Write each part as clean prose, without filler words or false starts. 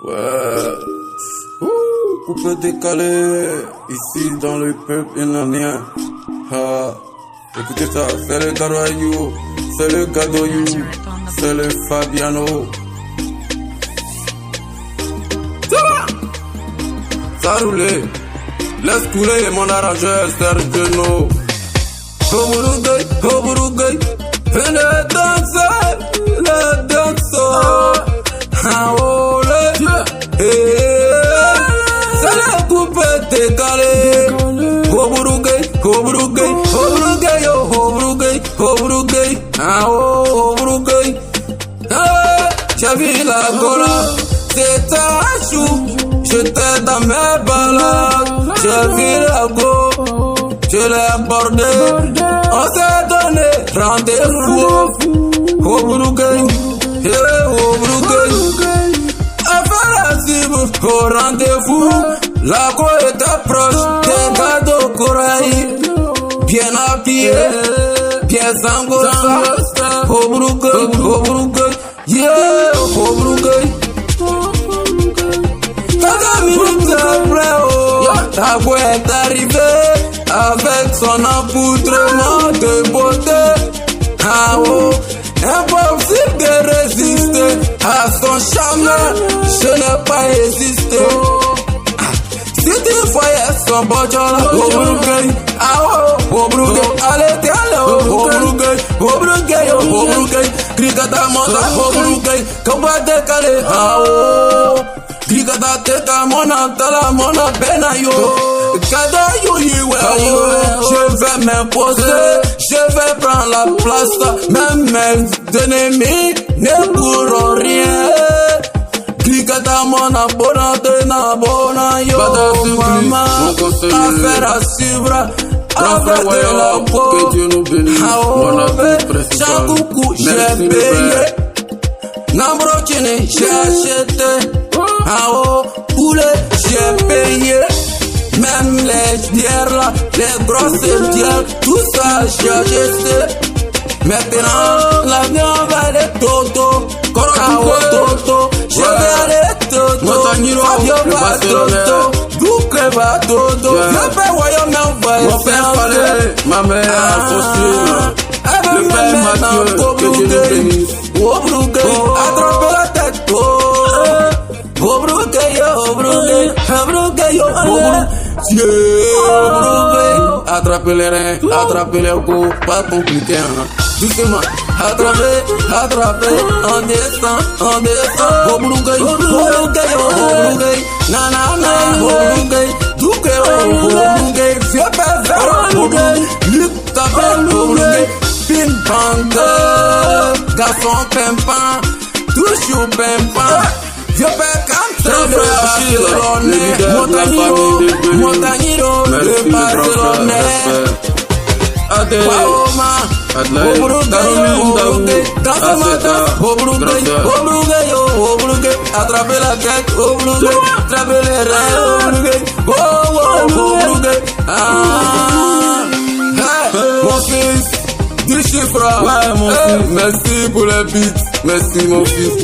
Ouais. Coupe décalé. Ici dans le peuple iranien. Ah. Écoutez ça, c'est le Garoyou, c'est le Gadoyou, c'est le Fabiano. Ça va? Ça roule. Laisse couler mon arrangeur Sergeno. Hoburugay, venez danser, le danseur. C'est la coupe décalée. Hoburugay, j'ai vu la gola, c'est ta chou, j'étais dans mes balades, j'ai vu la go, je l'ai abordé, on s'est donné rendez-vous, Hoburugay, affaire à suivre au rendez-vous, la go était proche, des cadeaux corail. Bien habillé, bien zangosa, Hoburugay, yeah, Hoburugay. 4 minutes après, la voix est arrivée avec son empoutrement de beauté. Ah oh, impossible de résister à son charme, je n'ai pas hésité. Si tu voyais son beau jola, Hoburugay, ah oh, Hoburugay, allez t'es allé, Hoburugay, Krikata monta, Hoburugay, Kamba décalé, ah oh, Krikata teta mona benayo, Kadayo yiwe, je vais m'imposer, je vais prendre la place, même mes ennemis ne pourront rien. Krikata mona bona yo mama, affaire à suivre, affaire de la peau. Que Dieu nous bénisse, mon avis principal. J'ai payé, Nambrokine j'ai acheté, poulet j'ai payé, même les bières là, les grosses bières, tout ça j'ai acheté. Maintenant l'avion va aller toto, toto, je vais aller toto, Fabio va toto, Doucre va toto, le père Royaume va mon père fallait, ma mère associée, le père Mathieu, que Dieu nous bénisse. Hoburugay, attrape la tête, Hoburugay, attrapez les reins, attrapez les coups, pas compliqué, hein. Doucement, attrapez, on descend, Hoburugay, nanana, Hoburugay, Hoburugay, vieux père, Hoburugay, Luc Tabel, Hoburugay, ping pong, garçon pimpant, toujours pimpant, vieux père comme Montagniro, le Barcelonais. Hoburugay, attrapez la tête, Hoburugay, attrapez les reins, Hoburugay, mon fils, du chiffre, ouais, mon fils, merci pour les beats, merci mon fils.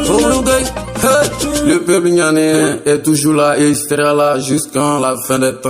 Hoburugay, le peuple ghanéen est toujours là et il sera là jusqu'à la fin des temps.